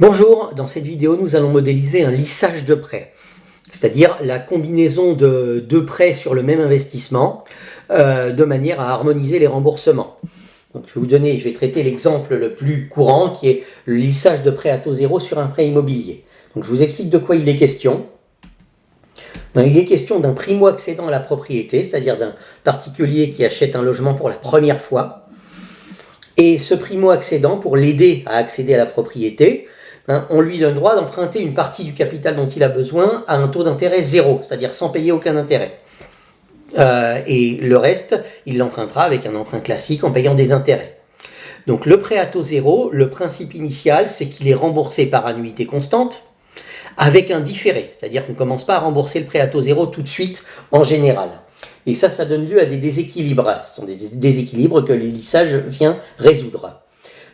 Bonjour, dans cette vidéo nous allons modéliser un lissage de prêt, c'est-à-dire la combinaison de deux prêts sur le même investissement de manière à harmoniser les remboursements. Donc je vais traiter l'exemple le plus courant qui est le lissage de prêt à taux zéro sur un prêt immobilier. Donc je vous explique de quoi il est question. Il est question d'un primo-accédant à la propriété, c'est-à-dire d'un particulier qui achète un logement pour la première fois. Et ce primo-accédant, pour l'aider à accéder à la propriété, on lui donne droit d'emprunter une partie du capital dont il a besoin à un taux d'intérêt zéro, c'est-à-dire sans payer aucun intérêt. Et le reste, il l'empruntera avec un emprunt classique en payant des intérêts. Donc le prêt à taux zéro, le principe initial, c'est qu'il est remboursé par annuité constante avec un différé, c'est-à-dire qu'on ne commence pas à rembourser le prêt à taux zéro tout de suite en général. Et ça donne lieu à des déséquilibres. Ce sont des déséquilibres que le lissage vient résoudre.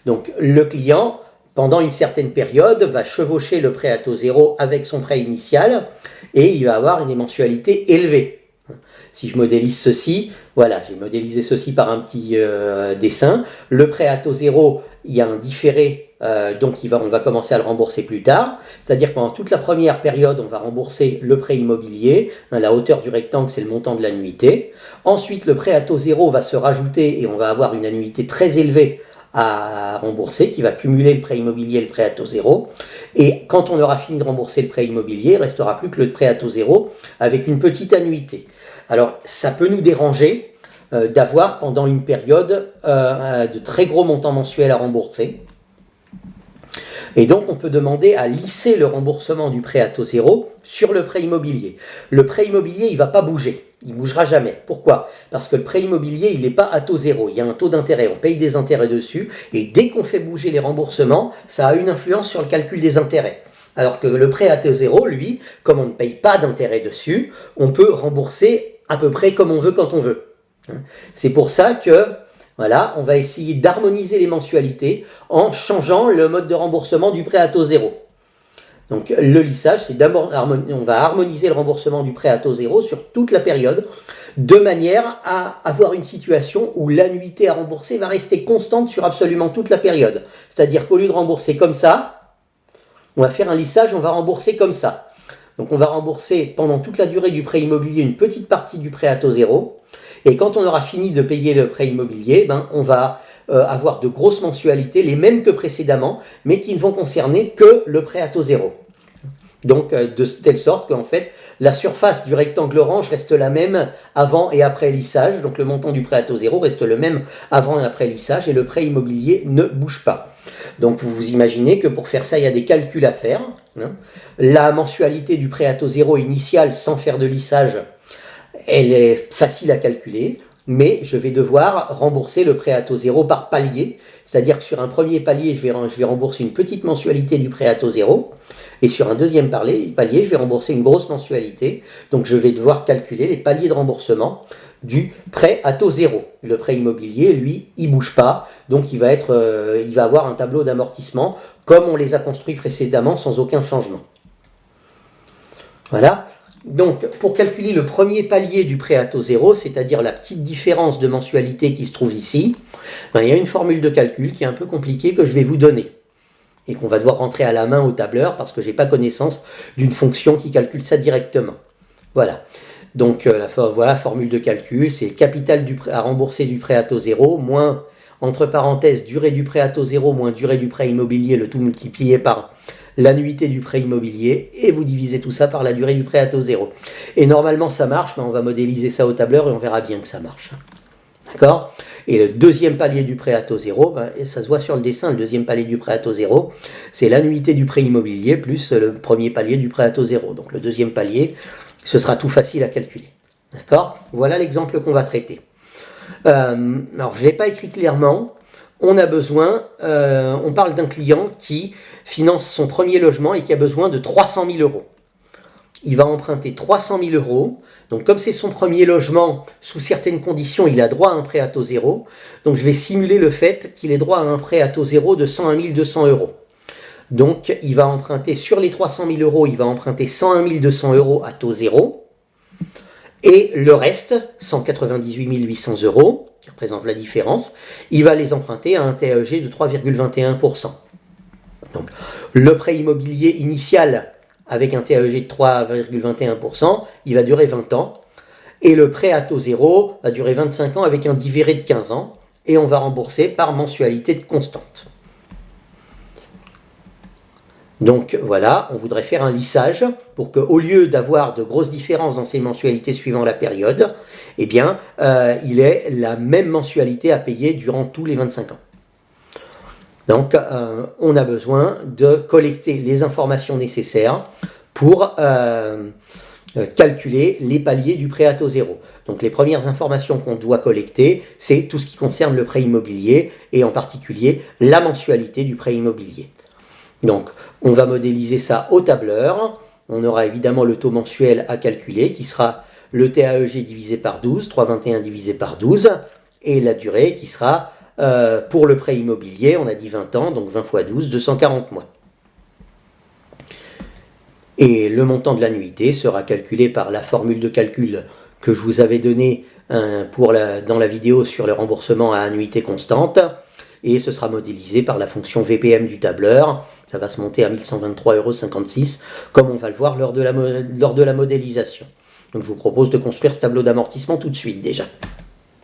Donc le client, pendant une certaine période, va chevaucher le prêt à taux zéro avec son prêt initial et il va avoir une mensualité élevée. Si je modélise ceci, voilà, j'ai modélisé ceci par un petit dessin. Le prêt à taux zéro, il y a un différé, donc on va commencer à le rembourser plus tard. C'est-à-dire que pendant toute la première période, on va rembourser le prêt immobilier. La hauteur du rectangle, c'est le montant de l'annuité. Ensuite, le prêt à taux zéro va se rajouter et on va avoir une annuité très élevée à rembourser, qui va cumuler le prêt immobilier et le prêt à taux zéro. Et quand on aura fini de rembourser le prêt immobilier, il ne restera plus que le prêt à taux zéro avec une petite annuité. Alors, ça peut nous déranger d'avoir pendant une période de très gros montants mensuels à rembourser. Et donc, on peut demander à lisser le remboursement du prêt à taux zéro sur le prêt immobilier. Le prêt immobilier, il ne va pas bouger. Il ne bougera jamais. Pourquoi? Parce que le prêt immobilier, il n'est pas à taux zéro. Il y a un taux d'intérêt. On paye des intérêts dessus. Et dès qu'on fait bouger les remboursements, ça a une influence sur le calcul des intérêts. Alors que le prêt à taux zéro, lui, comme on ne paye pas d'intérêt dessus, on peut rembourser à peu près comme on veut quand on veut. C'est pour ça que, voilà, on va essayer d'harmoniser les mensualités en changeant le mode de remboursement du prêt à taux zéro. Donc le lissage, c'est d'abord, on va harmoniser le remboursement du prêt à taux zéro sur toute la période, de manière à avoir une situation où l'annuité à rembourser va rester constante sur absolument toute la période. C'est-à-dire qu'au lieu de rembourser comme ça, on va faire un lissage, on va rembourser comme ça. Donc on va rembourser pendant toute la durée du prêt immobilier une petite partie du prêt à taux zéro. Et quand on aura fini de payer le prêt immobilier, on va avoir de grosses mensualités, les mêmes que précédemment, mais qui ne vont concerner que le prêt à taux zéro. Donc de telle sorte qu'en fait, la surface du rectangle orange reste la même avant et après lissage. Donc le montant du prêt à taux zéro reste le même avant et après lissage et le prêt immobilier ne bouge pas. Donc vous imaginez que pour faire ça, il y a des calculs à faire. La mensualité du prêt à taux zéro initial sans faire de lissage, elle est facile à calculer, mais je vais devoir rembourser le prêt à taux zéro par palier. C'est-à-dire que sur un premier palier, je vais rembourser une petite mensualité du prêt à taux zéro. Et sur un deuxième palier, je vais rembourser une grosse mensualité. Donc je vais devoir calculer les paliers de remboursement du prêt à taux zéro. Le prêt immobilier, lui, il ne bouge pas. Donc il va avoir un tableau d'amortissement comme on les a construits précédemment sans aucun changement. Voilà. Donc, pour calculer le premier palier du prêt à taux zéro, c'est-à-dire la petite différence de mensualité qui se trouve ici, il y a une formule de calcul qui est un peu compliquée que je vais vous donner et qu'on va devoir rentrer à la main au tableur parce que je n'ai pas connaissance d'une fonction qui calcule ça directement. Voilà. Donc, voilà, formule de calcul, c'est le capital à rembourser du prêt à taux zéro, moins, entre parenthèses, durée du prêt à taux zéro, moins durée du prêt immobilier, le tout multiplié par l'annuité du prêt immobilier, et vous divisez tout ça par la durée du prêt à taux zéro. Et normalement ça marche, mais on va modéliser ça au tableur et on verra bien que ça marche. D'accord? Et le deuxième palier du prêt à taux zéro, ça se voit sur le dessin, le deuxième palier du prêt à taux zéro, c'est l'annuité du prêt immobilier plus le premier palier du prêt à taux zéro. Donc le deuxième palier, ce sera tout facile à calculer. D'accord? Voilà l'exemple qu'on va traiter. Alors je ne l'ai pas écrit clairement. On a besoin, on parle d'un client qui finance son premier logement et qui a besoin de 300 000 euros. Il va emprunter 300 000 euros. Donc comme c'est son premier logement, sous certaines conditions, il a droit à un prêt à taux zéro. Donc je vais simuler le fait qu'il ait droit à un prêt à taux zéro de 101 200 euros. Donc il va emprunter sur les 300 000 euros, il va emprunter 101 200 euros à taux zéro. Et le reste, 198 800 euros, qui représente la différence, il va les emprunter à un TAEG de 3,21%. Donc, le prêt immobilier initial avec un TAEG de 3,21%, il va durer 20 ans. Et le prêt à taux zéro va durer 25 ans avec un différé de 15 ans. Et on va rembourser par mensualité constante. Donc voilà, on voudrait faire un lissage pour qu'au lieu d'avoir de grosses différences dans ces mensualités suivant la période, eh bien, il ait la même mensualité à payer durant tous les 25 ans. Donc, on a besoin de collecter les informations nécessaires pour calculer les paliers du prêt à taux zéro. Donc, les premières informations qu'on doit collecter, c'est tout ce qui concerne le prêt immobilier et en particulier la mensualité du prêt immobilier. Donc, on va modéliser ça au tableur. On aura évidemment le taux mensuel à calculer qui sera le TAEG divisé par 12, 3,21 divisé par 12, et la durée qui sera pour le prêt immobilier, on a dit 20 ans, donc 20 x 12, 240 mois. Et le montant de l'annuité sera calculé par la formule de calcul que je vous avais donnée dans la vidéo sur le remboursement à annuité constante, et ce sera modélisé par la fonction VPM du tableur. Ça va se monter à 1123,56 €, comme on va le voir lors de la modélisation. Donc je vous propose de construire ce tableau d'amortissement tout de suite déjà.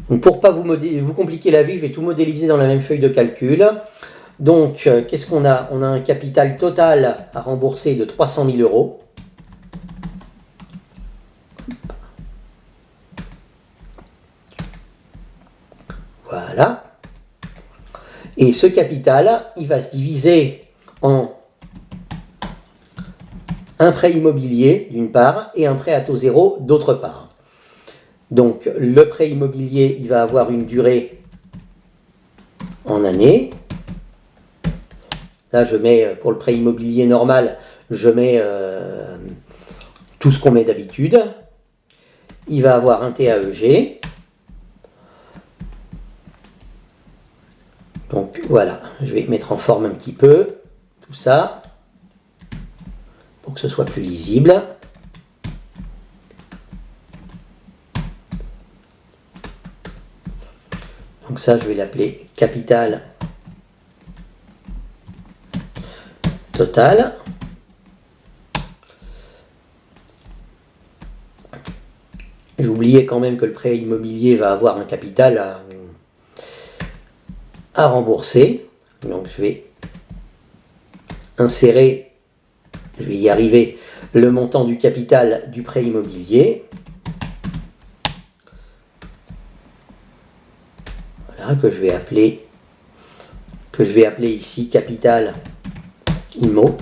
Donc pour ne pas vous compliquer la vie, je vais tout modéliser dans la même feuille de calcul. Donc qu'est-ce qu'on a? On a un capital total à rembourser de 300 000 €. Voilà. Et ce capital, il va se diviser en un prêt immobilier d'une part et un prêt à taux zéro d'autre part. Donc le prêt immobilier, il va avoir une durée en années. Là, je mets, pour le prêt immobilier normal, je mets tout ce qu'on met d'habitude. Il va avoir un TAEG. Donc voilà, je vais mettre en forme un petit peu tout ça pour que ce soit plus lisible. Donc ça, je vais l'appeler capital total. J'oubliais quand même que le prêt immobilier va avoir un capital à rembourser. Donc je vais insérer, je vais y arriver, le montant du capital du prêt immobilier. Voilà, que je vais appeler ici capital IMO,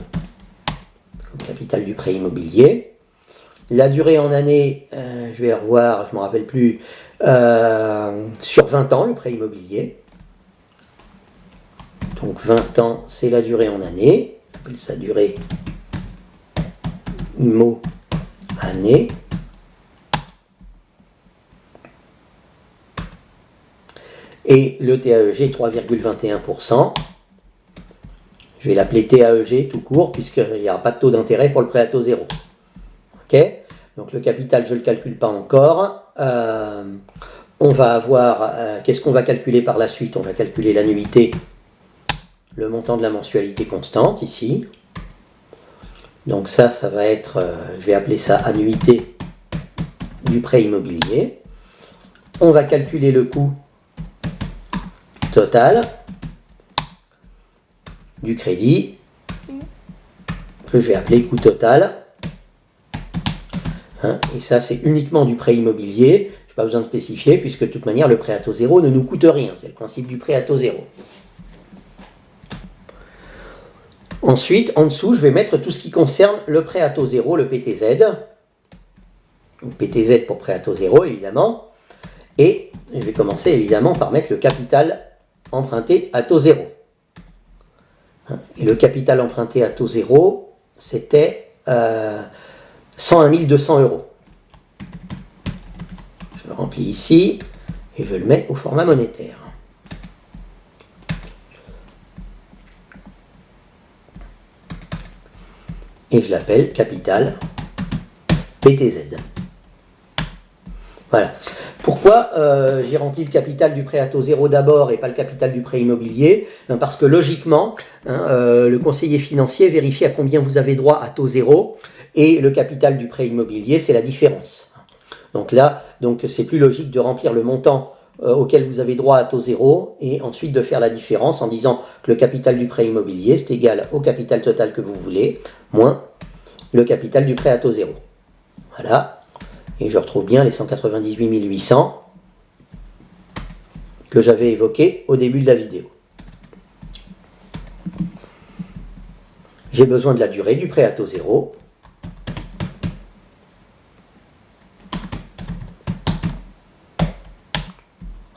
comme capital du prêt immobilier. La durée en année, je vais revoir, je ne me rappelle plus, sur 20 ans le prêt immobilier. Donc 20 ans, c'est la durée en année. On appelle ça durée IMO année. Et le TAEG 3,21%. Je vais l'appeler TAEG tout court, puisqu'il n'y aura pas de taux d'intérêt pour le prêt à taux zéro. Ok ? Donc le capital, je ne le calcule pas encore. On va avoir, qu'est-ce qu'on va calculer par la suite? On va calculer l'annuité, le montant de la mensualité constante ici. Donc ça va être, je vais appeler ça annuité du prêt immobilier. On va calculer le coût total du crédit, que je vais appeler coût total. Et ça, c'est uniquement du prêt immobilier. Je n'ai pas besoin de spécifier, puisque de toute manière, le prêt à taux zéro ne nous coûte rien. C'est le principe du prêt à taux zéro. Ensuite, en dessous, je vais mettre tout ce qui concerne le prêt à taux zéro, le PTZ. Donc, PTZ pour prêt à taux zéro, évidemment. Et je vais commencer, évidemment, par mettre le capital emprunté à taux zéro. Et le capital emprunté à taux zéro, c'était 101 200 €. Je le remplis ici et je le mets au format monétaire. Et je l'appelle capital PTZ. Voilà. Pourquoi j'ai rempli le capital du prêt à taux zéro d'abord et pas le capital du prêt immobilier? Parce que logiquement, le conseiller financier vérifie à combien vous avez droit à taux zéro et le capital du prêt immobilier, c'est la différence. Donc là, c'est plus logique de remplir le montant auquel vous avez droit à taux zéro et ensuite de faire la différence en disant que le capital du prêt immobilier c'est égal au capital total que vous voulez moins le capital du prêt à taux zéro. Voilà. Et je retrouve bien les 198 800 que j'avais évoqués au début de la vidéo. J'ai besoin de la durée du prêt à taux zéro.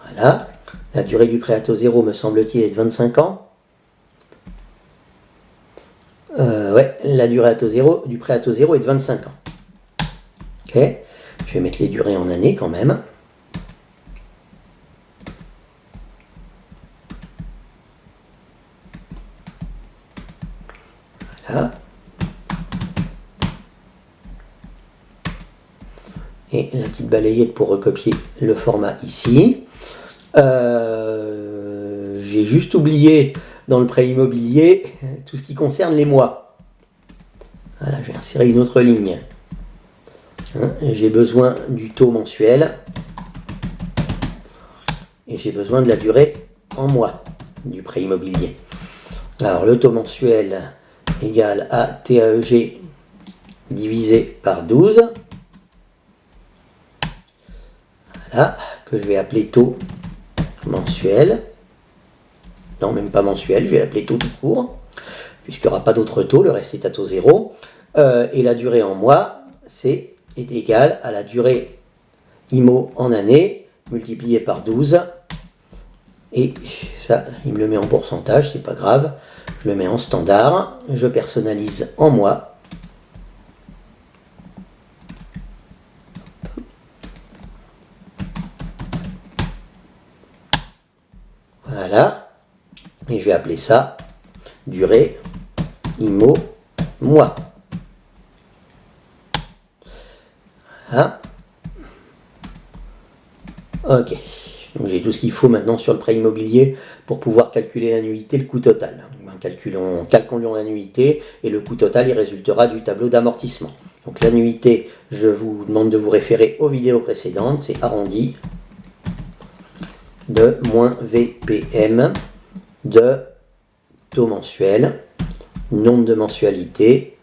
Voilà. La durée du prêt à taux zéro me semble-t-il est de 25 ans. Ouais, la durée du prêt à taux zéro est de 25 ans. Ok. Je vais mettre les durées en années quand même. Voilà. Et la petite balayette pour recopier le format ici. J'ai juste oublié dans le prêt immobilier tout ce qui concerne les mois. Voilà, je vais insérer une autre ligne. J'ai besoin du taux mensuel et j'ai besoin de la durée en mois du prêt immobilier. Alors le taux mensuel égale à TAEG divisé par 12. Voilà, que je vais appeler taux mensuel. Non, même pas mensuel, je vais l'appeler taux tout court, puisqu'il n'y aura pas d'autre taux, le reste est à taux zéro. Et la durée en mois, est égale à la durée IMO en année, multipliée par 12. Et ça, il me le met en pourcentage, c'est pas grave. Je le mets en standard, je personnalise en mois. Voilà. Et je vais appeler ça durée IMO mois. Voilà. Ok. Donc j'ai tout ce qu'il faut maintenant sur le prêt immobilier pour pouvoir calculer l'annuité, le coût total. Calculons l'annuité et le coût total, il résultera du tableau d'amortissement. Donc l'annuité, je vous demande de vous référer aux vidéos précédentes, c'est arrondi de moins VPM de taux mensuel, nombre de mensualités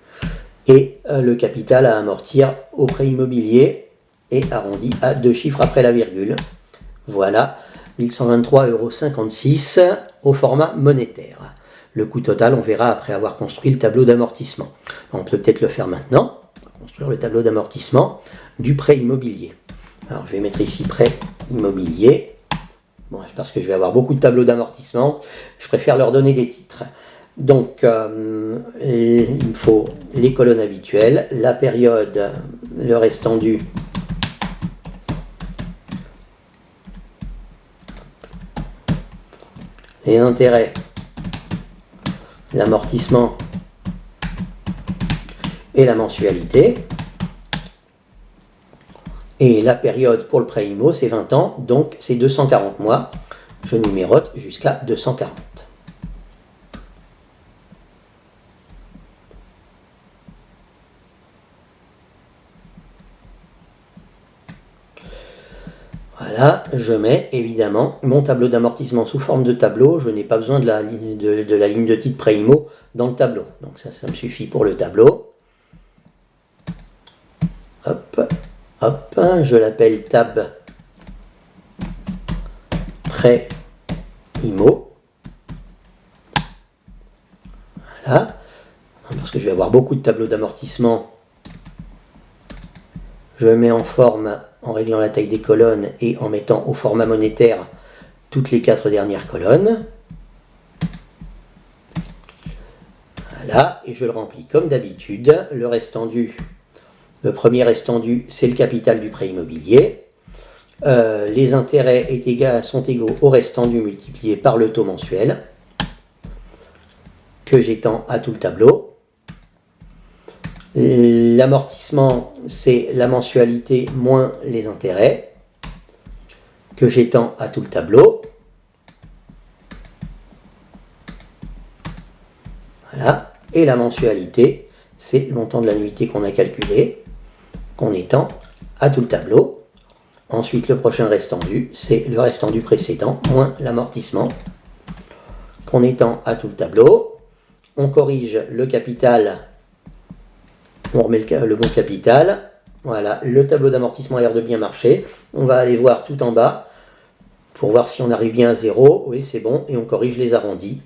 et le capital à amortir au prêt immobilier et arrondi à 2 chiffres après la virgule. Voilà, 1123,56 € au format monétaire. Le coût total, on verra après avoir construit le tableau d'amortissement. On peut peut-être le faire maintenant, construire le tableau d'amortissement du prêt immobilier. Alors je vais mettre ici prêt immobilier. Bon, parce que je vais avoir beaucoup de tableaux d'amortissement, je préfère leur donner des titres. Donc, il me faut les colonnes habituelles, la période, le restant dû, les intérêts, l'amortissement et la mensualité. Et la période pour le prêt IMO, c'est 20 ans, donc c'est 240 mois. Je numérote jusqu'à 240. Voilà, je mets évidemment mon tableau d'amortissement sous forme de tableau. Je n'ai pas besoin de la ligne de titre prêt IMO dans le tableau. Donc ça me suffit pour le tableau. Hop. Hop, je l'appelle tab prêt IMO. Voilà. Parce que je vais avoir beaucoup de tableaux d'amortissement. Je mets en forme en réglant la taille des colonnes et en mettant au format monétaire toutes les 4 dernières colonnes. Voilà, et je le remplis comme d'habitude. Le restant dû. Le premier restant dû, c'est le capital du prêt immobilier. Les intérêts sont égaux au restant dû multiplié par le taux mensuel que j'étends à tout le tableau. L'amortissement, c'est la mensualité moins les intérêts. que j'étends à tout le tableau. Voilà. Et la mensualité, c'est le montant de l'annuité qu'on a calculé, qu'on étend à tout le tableau. Ensuite, le prochain restant dû, c'est le restant dû précédent, moins l'amortissement, qu'on étend à tout le tableau. On corrige le capital, on remet le bon capital. Voilà, le tableau d'amortissement a l'air de bien marcher. On va aller voir tout en bas pour voir si on arrive bien à 0. Oui, c'est bon, et on corrige les arrondis.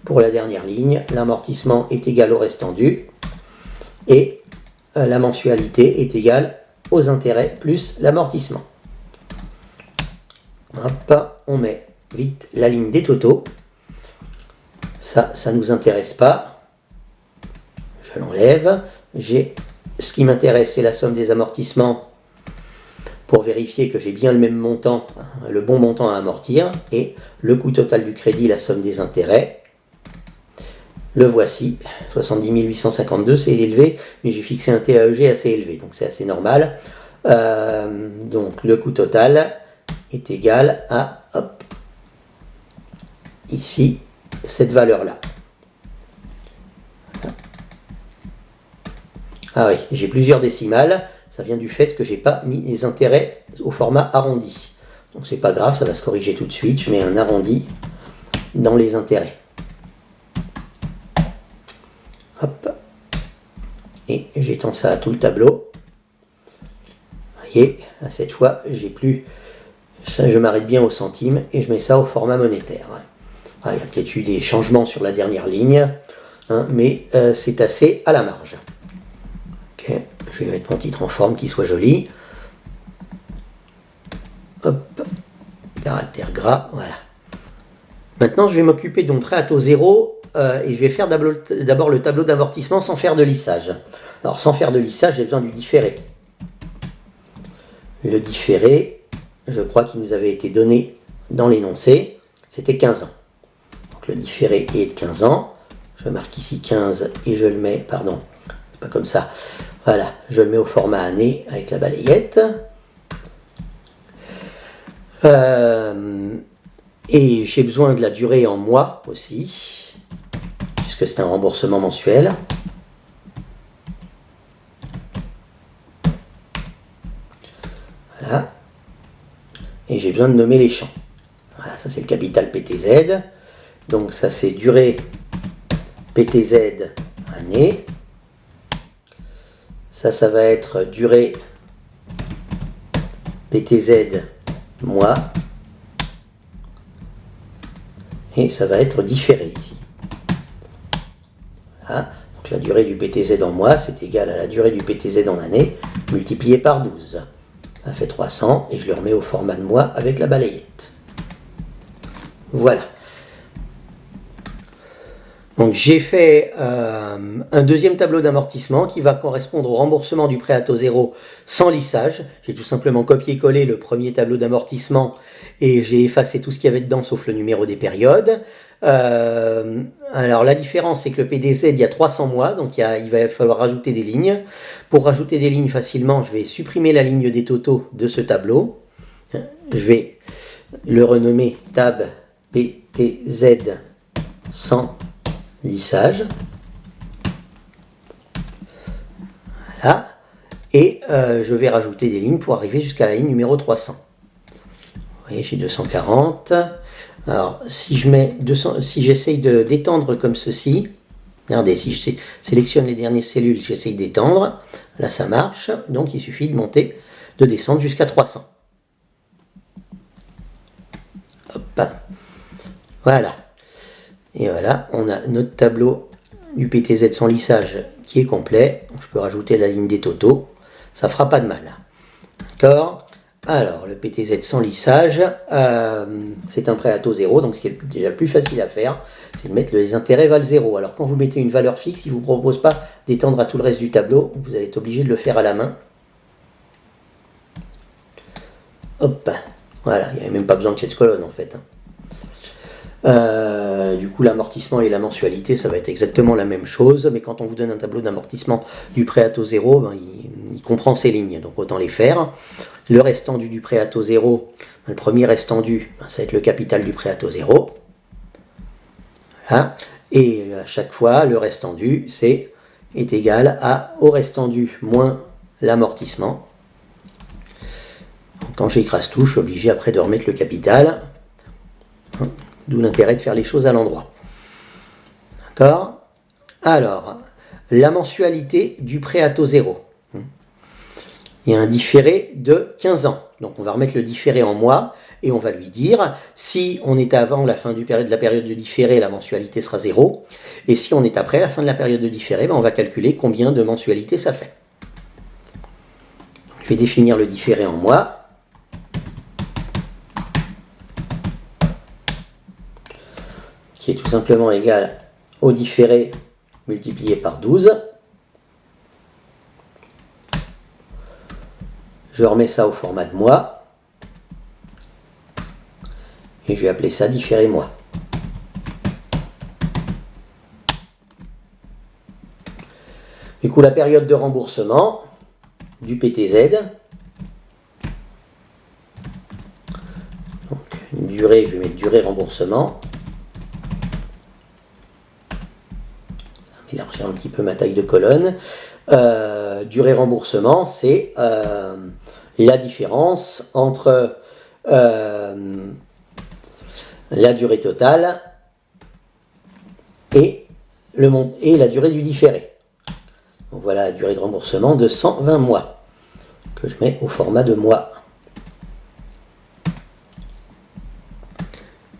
Pour la dernière ligne, l'amortissement est égal au restant dû et la mensualité est égale aux intérêts plus l'amortissement. Hop, on met vite la ligne des totaux. Ça ne nous intéresse pas. Je l'enlève. Ce qui m'intéresse, c'est la somme des amortissements pour vérifier que j'ai bien le même montant, le bon montant à amortir, et le coût total du crédit, la somme des intérêts. Le voici, 70 852, c'est élevé, mais j'ai fixé un TAEG assez élevé, donc c'est assez normal. Donc le coût total est égal à, hop, ici, cette valeur-là. Ah oui, j'ai plusieurs décimales, ça vient du fait que je n'ai pas mis les intérêts au format arrondi. Donc c'est pas grave, ça va se corriger tout de suite, je mets un arrondi dans les intérêts. Hop, et j'étends ça à tout le tableau. Vous voyez, à cette fois, j'ai plus... Ça, je m'arrête bien au centime et je mets ça au format monétaire. Ah, il y a peut-être eu des changements sur la dernière ligne, hein, mais c'est assez à la marge. Ok, je vais mettre mon titre en forme qui soit joli. Hop, caractère gras, voilà. Maintenant, je vais m'occuper de mon prêt à taux zéro et je vais faire d'abord le tableau d'amortissement sans faire de lissage. Alors, sans faire de lissage, j'ai besoin du différé. Le différé, je crois qu'il nous avait été donné dans l'énoncé, c'était 15 ans. Donc le différé est de 15 ans. Je marque ici 15 et je le mets, pardon, c'est pas comme ça. Voilà, je le mets au format année avec la balayette. Et j'ai besoin de la durée en mois aussi, puisque c'est un remboursement mensuel. Voilà. Et j'ai besoin de nommer les champs. Voilà, ça c'est le capital PTZ. Donc ça c'est durée PTZ année. Ça va être durée PTZ mois. Et ça va être différé ici. Voilà. Donc la durée du PTZ en mois, c'est égal à la durée du PTZ en année, multiplié par 12. Ça fait 300 et je le remets au format de mois avec la balayette. Voilà. Donc j'ai fait un deuxième tableau d'amortissement qui va correspondre au remboursement du prêt à taux zéro sans lissage. J'ai tout simplement copié-collé le premier tableau d'amortissement et j'ai effacé tout ce qu'il y avait dedans sauf le numéro des périodes. Alors la différence c'est que le PDZ il y a 300 mois, donc il va falloir rajouter des lignes. Pour rajouter des lignes facilement, je vais supprimer la ligne des totaux de ce tableau. Je vais le renommer tab PTZ sans lissage. Voilà. Et je vais rajouter des lignes pour arriver jusqu'à la ligne numéro 300. Vous voyez, j'ai 240. Alors, si je mets 200, si j'essaye d'étendre comme ceci, regardez, si je sélectionne les dernières cellules, j'essaye d'étendre, là ça marche, donc il suffit de descendre jusqu'à 300. Hop, voilà. Et voilà, on a notre tableau du PTZ sans lissage qui est complet. Donc, je peux rajouter la ligne des totaux, ça fera pas de mal. D'accord ? Alors, le PTZ sans lissage, c'est un prêt à taux zéro, donc ce qui est déjà plus facile à faire, c'est de mettre les intérêts valent 0. Alors, quand vous mettez une valeur fixe, il ne vous propose pas d'étendre à tout le reste du tableau, vous allez être obligé de le faire à la main. Hop, voilà, il n'y avait même pas besoin de cette colonne en fait. Du coup, l'amortissement et la mensualité, ça va être exactement la même chose, mais quand on vous donne un tableau d'amortissement du prêt à taux zéro, il comprend ces lignes, donc autant les faire. Le restant du prêt à taux zéro, Le premier restant dû, ça va être le capital du prêt à taux zéro. Voilà. Et à chaque fois, le restant dû est égal au restant dû moins l'amortissement. Quand j'écrase tout, je suis obligé après de remettre le capital. D'où l'intérêt de faire les choses à l'endroit. D'accord? Alors, la mensualité du prêt à taux zéro. Il y a un différé de 15 ans. Donc on va remettre le différé en mois et on va lui dire si on est avant la fin de la période de différé, la mensualité sera 0. Et si on est après la fin de la période de différé, on va calculer combien de mensualités ça fait. Je vais définir le différé en mois. Qui est tout simplement égal au différé multiplié par 12. Je remets ça au format de mois. Et je vais appeler ça différé mois. Du coup, la période de remboursement du PTZ. Donc, une durée, je vais mettre durée remboursement. Élargir un petit peu ma taille de colonne. Durée remboursement, c'est la différence entre la durée totale et la durée du différé. Donc voilà la durée de remboursement de 120 mois que je mets au format de mois.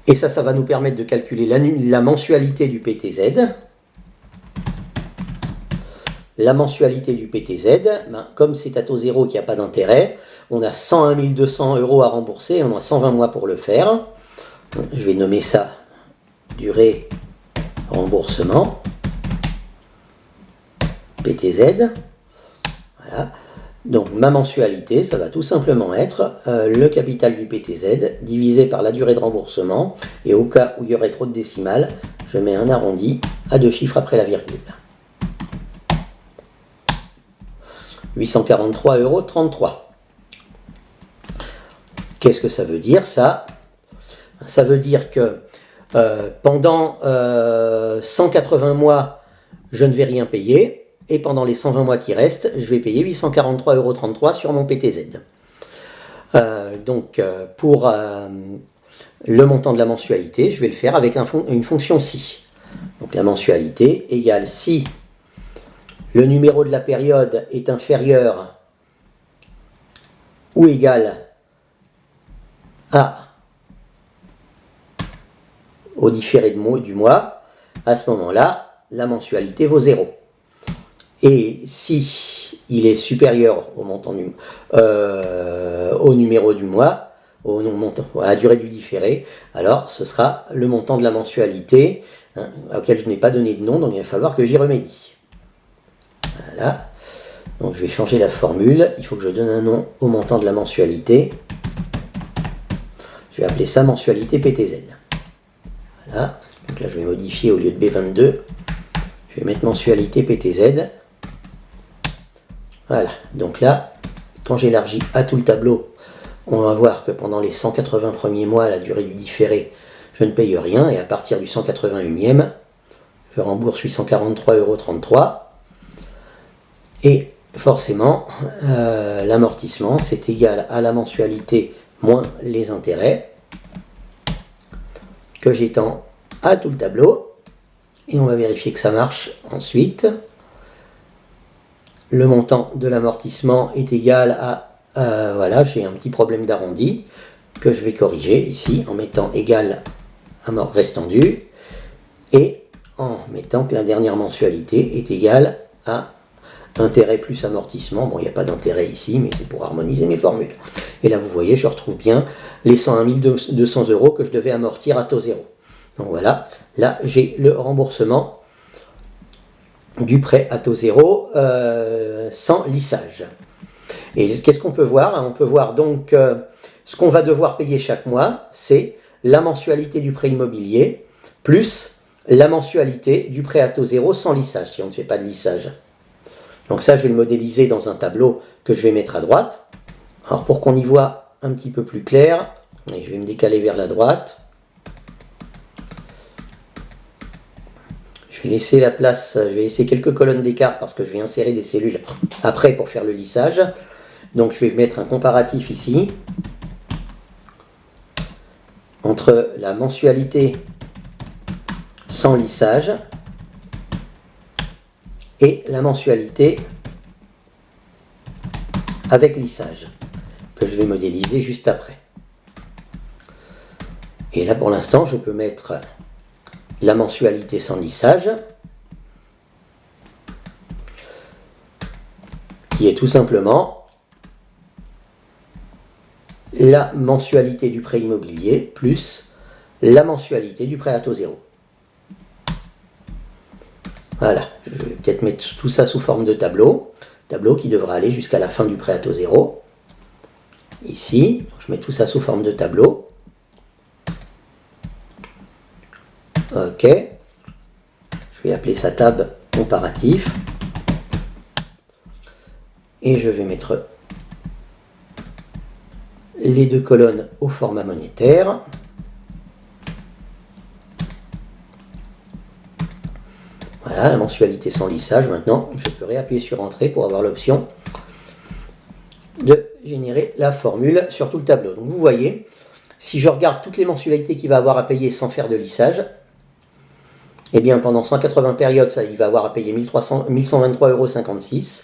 Et ça va nous permettre de calculer la mensualité du PTZ. La mensualité du PTZ, comme c'est à taux zéro qu'il n'y a pas d'intérêt, on a 101 200 € à rembourser et on a 120 mois pour le faire. Je vais nommer ça durée remboursement PTZ. Voilà. Donc ma mensualité, ça va tout simplement être le capital du PTZ divisé par la durée de remboursement. Et au cas où il y aurait trop de décimales, je mets un arrondi à 2 chiffres après la virgule. 843,33 €. Qu'est-ce que ça veut dire ça? Ça veut dire que pendant 180 mois, je ne vais rien payer, et pendant les 120 mois qui restent, je vais payer 843,33 € sur mon PTZ. Donc pour le montant de la mensualité, je vais le faire avec une fonction si. Donc la mensualité égale si le numéro de la période est inférieur ou égal au différé du mois, à ce moment-là, la mensualité vaut 0. Et si il est supérieur au montant au numéro du mois, à la durée du différé, alors ce sera le montant de la mensualité, auquel je n'ai pas donné de nom, donc il va falloir que j'y remédie. Voilà, donc je vais changer la formule, il faut que je donne un nom au montant de la mensualité. Je vais appeler ça mensualité PTZ. Voilà, donc là je vais modifier au lieu de B22, je vais mettre mensualité PTZ. Voilà, donc là, quand j'élargis à tout le tableau, on va voir que pendant les 180 premiers mois, la durée du différé, je ne paye rien, et à partir du 181e, je rembourse 843,33 €. Et forcément, l'amortissement, c'est égal à la mensualité moins les intérêts, que j'étends à tout le tableau. Et on va vérifier que ça marche ensuite. Le montant de l'amortissement est égal à... voilà, j'ai un petit problème d'arrondi que je vais corriger ici en mettant égal à restant dû et en mettant que la dernière mensualité est égale à intérêt plus amortissement. Bon, il n'y a pas d'intérêt ici, mais c'est pour harmoniser mes formules. Et là, vous voyez, je retrouve bien les 101 200 € que je devais amortir à taux zéro. Donc voilà, là, j'ai le remboursement du prêt à taux zéro sans lissage. Et qu'est-ce qu'on peut voir? On peut voir donc ce qu'on va devoir payer chaque mois, c'est la mensualité du prêt immobilier plus la mensualité du prêt à taux zéro sans lissage, si on ne fait pas de lissage. Donc ça, je vais le modéliser dans un tableau que je vais mettre à droite. Alors pour qu'on y voit un petit peu plus clair, Et je vais me décaler vers la droite. Je vais laisser la place, je vais laisser quelques colonnes d'écart parce que je vais insérer des cellules après pour faire le lissage. Donc je vais mettre un comparatif ici entre la mensualité sans lissage et la mensualité avec lissage, que je vais modéliser juste après. Et là pour l'instant je peux mettre la mensualité sans lissage, qui est tout simplement la mensualité du prêt immobilier plus la mensualité du prêt à taux zéro. Voilà, je vais peut-être mettre tout ça sous forme de tableau qui devra aller jusqu'à la fin du prêt à taux zéro. Ici, je mets tout ça sous forme de tableau. Ok, je vais appeler ça tab comparatif. Et je vais mettre les deux colonnes au format monétaire. Voilà, la mensualité sans lissage. Maintenant, je peux réappuyer sur Entrée pour avoir l'option de générer la formule sur tout le tableau. Donc vous voyez, si je regarde toutes les mensualités qu'il va avoir à payer sans faire de lissage, eh bien pendant 180 périodes, ça, il va avoir à payer 1123,56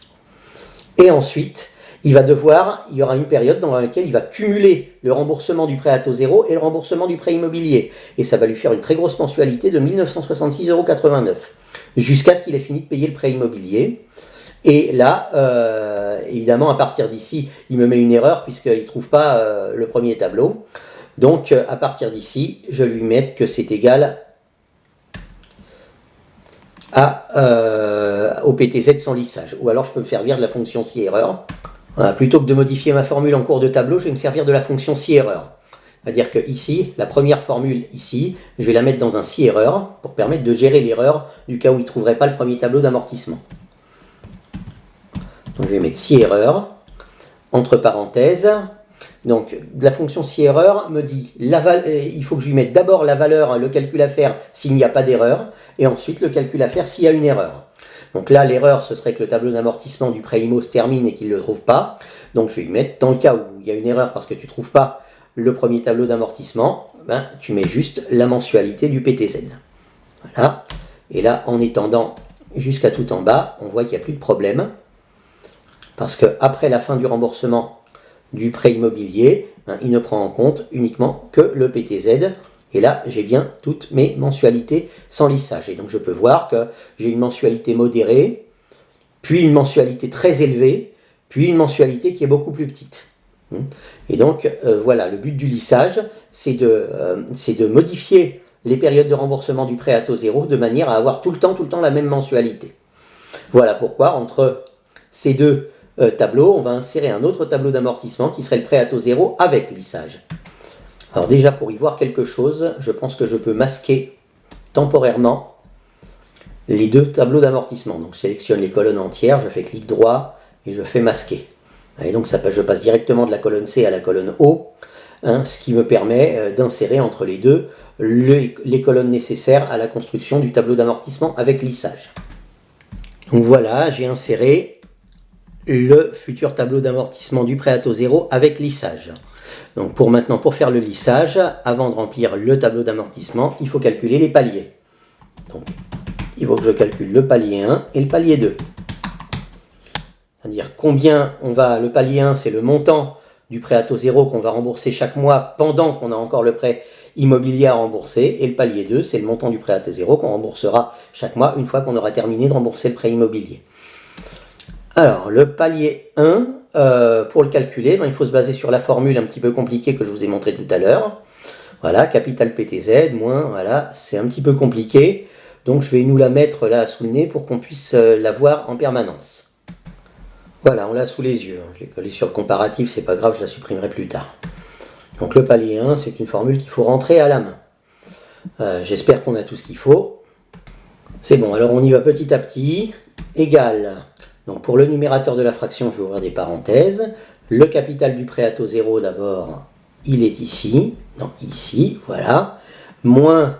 €. Et ensuite, il y aura une période dans laquelle il va cumuler le remboursement du prêt à taux zéro et le remboursement du prêt immobilier. Et ça va lui faire une très grosse mensualité de 1966,89 €, jusqu'à ce qu'il ait fini de payer le prêt immobilier. Et là, évidemment, à partir d'ici, il me met une erreur puisqu'il ne trouve pas le premier tableau. Donc, à partir d'ici, je lui mets que c'est égal au PTZ sans lissage. Ou alors, je peux me servir de la fonction si erreur. Voilà, plutôt que de modifier ma formule en cours de tableau, je vais me servir de la fonction si erreur. C'est-à-dire que ici, la première formule ici, je vais la mettre dans un si erreur pour permettre de gérer l'erreur du cas où il ne trouverait pas le premier tableau d'amortissement. Donc je vais mettre si erreur, entre parenthèses. Donc la fonction si erreur me dit, il faut que je lui mette d'abord la valeur, le calcul à faire s'il n'y a pas d'erreur, et ensuite le calcul à faire s'il y a une erreur. Donc là, l'erreur, ce serait que le tableau d'amortissement du prêt IMO se termine et qu'il ne le trouve pas. Donc je vais lui mettre, dans le cas où il y a une erreur parce que tu ne trouves pas le premier tableau d'amortissement, ben, tu mets juste la mensualité du PTZ. Voilà. Et là, en étendant jusqu'à tout en bas, on voit qu'il n'y a plus de problème. Parce qu'après la fin du remboursement du prêt immobilier, ben, il ne prend en compte uniquement que le PTZ. Et là, j'ai bien toutes mes mensualités sans lissage. Et donc, je peux voir que j'ai une mensualité modérée, puis une mensualité très élevée, puis une mensualité qui est beaucoup plus petite. Et donc, voilà, le but du lissage, c'est de modifier les périodes de remboursement du prêt à taux zéro de manière à avoir tout le temps la même mensualité. Voilà pourquoi, entre ces deux tableaux, on va insérer un autre tableau d'amortissement qui serait le prêt à taux zéro avec lissage. Alors déjà, pour y voir quelque chose, je pense que je peux masquer temporairement les deux tableaux d'amortissement. Donc je sélectionne les colonnes entières, je fais clic droit et je fais masquer. Et donc je passe directement de la colonne C à la colonne O, ce qui me permet d'insérer entre les deux les colonnes nécessaires à la construction du tableau d'amortissement avec lissage. Donc voilà, j'ai inséré le futur tableau d'amortissement du prêt à taux zéro avec lissage. Donc pour faire le lissage, avant de remplir le tableau d'amortissement, il faut calculer les paliers. Donc il faut que je calcule le palier 1 et le palier 2. C'est-à-dire combien le palier 1, c'est le montant du prêt à taux zéro qu'on va rembourser chaque mois pendant qu'on a encore le prêt immobilier à rembourser. Et le palier 2, c'est le montant du prêt à taux zéro qu'on remboursera chaque mois une fois qu'on aura terminé de rembourser le prêt immobilier. Alors, le palier 1, pour le calculer, il faut se baser sur la formule un petit peu compliquée que je vous ai montrée tout à l'heure. Voilà, capital PTZ, moins, voilà, c'est un petit peu compliqué. Donc, je vais nous la mettre là sous le nez pour qu'on puisse la voir en permanence. Voilà, on l'a sous les yeux. Je l'ai collé sur le comparatif, c'est pas grave, je la supprimerai plus tard. Donc, le palier 1, c'est une formule qu'il faut rentrer à la main. J'espère qu'on a tout ce qu'il faut. C'est bon, alors on y va petit à petit. Égal. Donc pour le numérateur de la fraction, je vais ouvrir des parenthèses. Le capital du prêt à taux zéro d'abord, il est ici, non, ici, voilà, moins,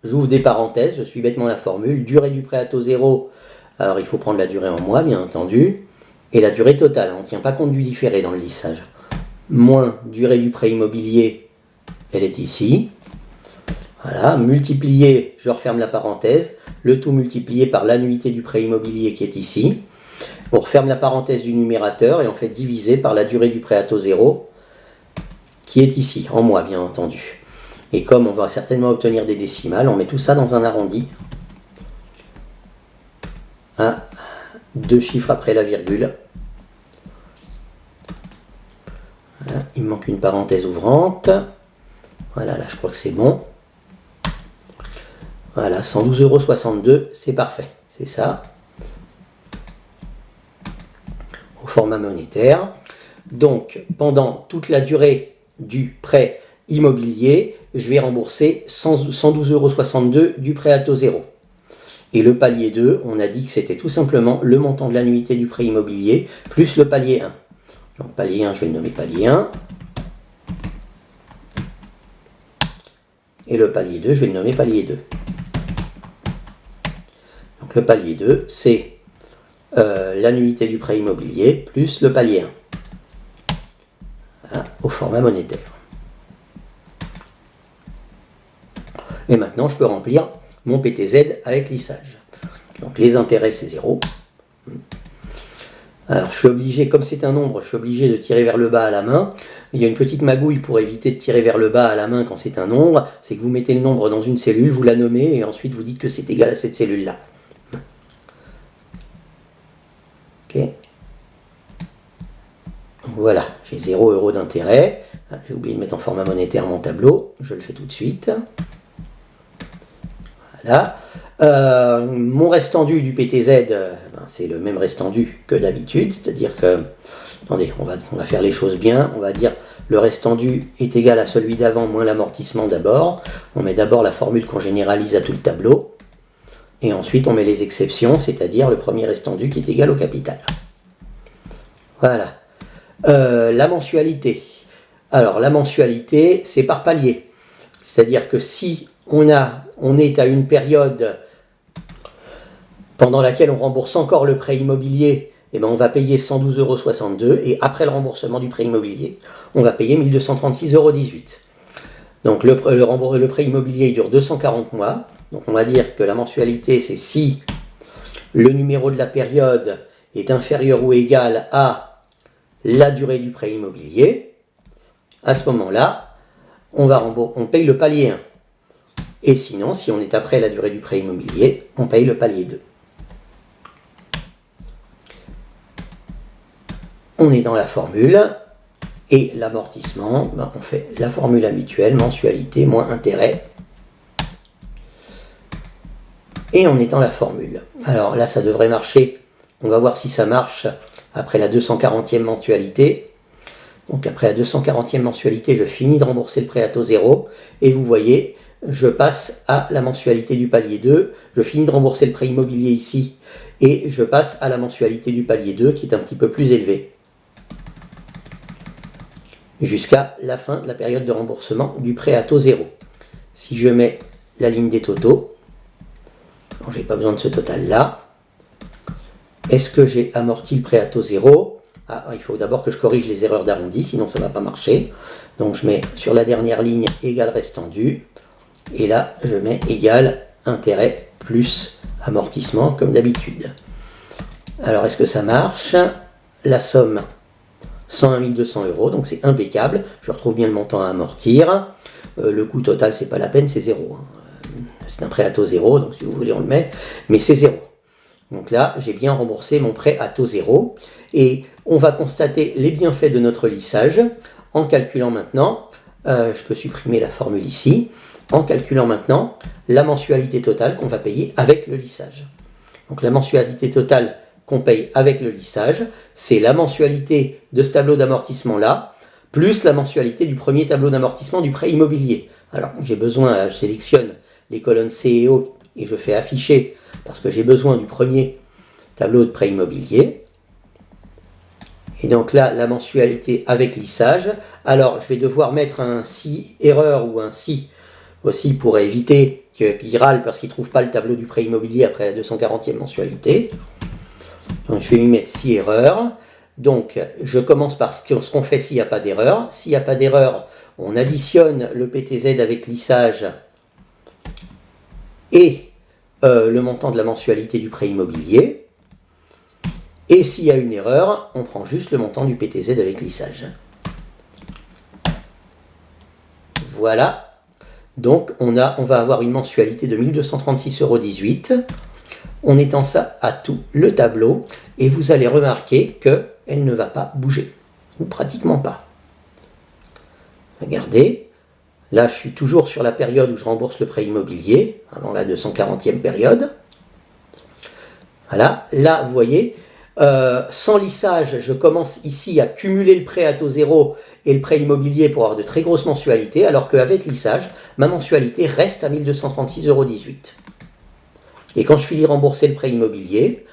j'ouvre des parenthèses, je suis bêtement la formule, durée du prêt à taux zéro, alors il faut prendre la durée en mois, bien entendu, et la durée totale, on ne tient pas compte du différé dans le lissage, moins durée du prêt immobilier, elle est ici, voilà, multiplié, je referme la parenthèse, le tout multiplié par l'annuité du prêt immobilier qui est ici, on referme la parenthèse du numérateur et on fait diviser par la durée du prêt à taux zéro, qui est ici, en mois bien entendu. Et comme on va certainement obtenir des décimales, on met tout ça dans un arrondi à 2 chiffres après la virgule. Voilà, il me manque une parenthèse ouvrante. Voilà, là je crois que c'est bon. Voilà, 112,62 €, c'est parfait, c'est ça. Au format monétaire. Donc, pendant toute la durée du prêt immobilier, je vais rembourser 112,62 € du prêt à taux zéro. Et le palier 2, on a dit que c'était tout simplement le montant de l'annuité du prêt immobilier plus le palier 1. Donc palier 1, je vais le nommer palier 1. Et le palier 2, je vais le nommer palier 2. Donc le palier 2, c'est l'annuité du prêt immobilier plus le palier 1. Voilà, au format monétaire. Et maintenant, je peux remplir mon PTZ avec lissage. Donc les intérêts, c'est 0. Alors je suis obligé, comme c'est un nombre, je suis obligé de tirer vers le bas à la main. Il y a une petite magouille pour éviter de tirer vers le bas à la main quand c'est un nombre, c'est que vous mettez le nombre dans une cellule, vous la nommez et ensuite vous dites que c'est égal à cette cellule-là. Ok. Voilà, j'ai 0 € d'intérêt. J'ai oublié de mettre en format monétaire mon tableau, je le fais tout de suite. Voilà. Mon restendu du PTZ, c'est le même restendu que d'habitude, c'est-à-dire que, attendez, on va faire les choses bien, on va dire le restendu est égal à celui d'avant moins l'amortissement d'abord. On met d'abord la formule qu'on généralise à tout le tableau, et ensuite on met les exceptions, c'est-à-dire le premier restendu qui est égal au capital. Voilà. La mensualité. Alors la mensualité, c'est par palier. C'est-à-dire que si on est à une période pendant laquelle on rembourse encore le prêt immobilier, eh ben on va payer 112,62 € et après le remboursement du prêt immobilier, on va payer 1236,18 €. Donc le prêt immobilier il dure 240 mois. Donc on va dire que la mensualité, c'est si le numéro de la période est inférieur ou égal à la durée du prêt immobilier. À ce moment-là, on paye le palier 1. Et sinon, si on est après la durée du prêt immobilier, on paye le palier 2. On est dans la formule, et l'amortissement, on fait la formule habituelle, mensualité moins intérêt. Et on est dans la formule. Alors là, ça devrait marcher. On va voir si ça marche après la 240e mensualité. Donc après la 240e mensualité, je finis de rembourser le prêt à taux zéro. Et vous voyez, je passe à la mensualité du palier 2. Je finis de rembourser le prêt immobilier ici. Et je passe à la mensualité du palier 2 qui est un petit peu plus élevée. Jusqu'à la fin de la période de remboursement du prêt à taux zéro. Si je mets la ligne des totaux, je n'ai pas besoin de ce total-là. Est-ce que j'ai amorti le prêt à taux zéro? Il faut d'abord que je corrige les erreurs d'arrondi, sinon ça ne va pas marcher. Donc je mets sur la dernière ligne égal restendu. Et là, je mets égal intérêt plus amortissement, comme d'habitude. Alors, est-ce que ça marche? La somme, 101 200 €, donc c'est impeccable. Je retrouve bien le montant à amortir. Le coût total, c'est pas la peine, c'est 0. C'est un prêt à taux zéro, donc si vous voulez, on le met. Mais c'est 0. Donc là, j'ai bien remboursé mon prêt à taux zéro. Et on va constater les bienfaits de notre lissage en calculant maintenant, je peux supprimer la formule ici, en calculant maintenant la mensualité totale qu'on va payer avec le lissage. Donc la mensualité totale qu'on paye avec le lissage, c'est la mensualité de ce tableau d'amortissement-là, plus la mensualité du premier tableau d'amortissement du prêt immobilier. Alors j'ai besoin, je sélectionne les colonnes C et O et je fais afficher parce que j'ai besoin du premier tableau de prêt immobilier. Et donc là, la mensualité avec lissage. Alors, je vais devoir mettre un si erreur ou un si aussi pour éviter qu'il râle parce qu'il ne trouve pas le tableau du prêt immobilier après la 240e mensualité. Donc, je vais lui mettre si erreur. Donc, je commence par ce qu'on fait s'il n'y a pas d'erreur. S'il n'y a pas d'erreur, on additionne le PTZ avec lissage et le montant de la mensualité du prêt immobilier. Et s'il y a une erreur, on prend juste le montant du PTZ avec lissage. Voilà. Donc, on va avoir une mensualité de 1236,18 €. On étend ça à tout le tableau et vous allez remarquer qu'elle ne va pas bouger, ou pratiquement pas. Regardez, là je suis toujours sur la période où je rembourse le prêt immobilier, avant la 240e période. Voilà, là vous voyez, sans lissage, je commence ici à cumuler le prêt à taux zéro et le prêt immobilier pour avoir de très grosses mensualités, alors qu'avec lissage, ma mensualité reste à 1236,18 €. Et quand je finis de rembourser le prêt immobilier,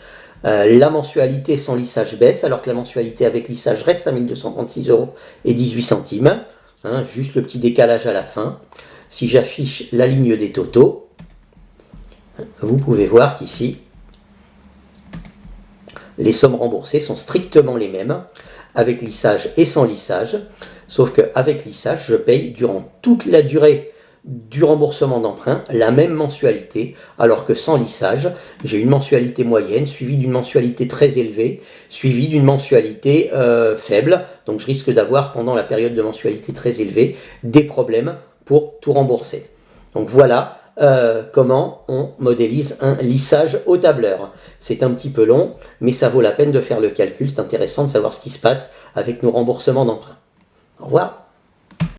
la mensualité sans lissage baisse, alors que la mensualité avec lissage reste à 1236,18 €. Hein, juste le petit décalage à la fin. Si j'affiche la ligne des totaux, vous pouvez voir qu'ici, les sommes remboursées sont strictement les mêmes, avec lissage et sans lissage, sauf qu'avec lissage, je paye durant toute la durée du remboursement d'emprunt la même mensualité, alors que sans lissage, j'ai une mensualité moyenne, suivie d'une mensualité très élevée, suivie d'une mensualité faible, donc je risque d'avoir pendant la période de mensualité très élevée des problèmes pour tout rembourser. Donc voilà comment on modélise un lissage au tableur. C'est un petit peu long, mais ça vaut la peine de faire le calcul, c'est intéressant de savoir ce qui se passe avec nos remboursements d'emprunt. Au revoir.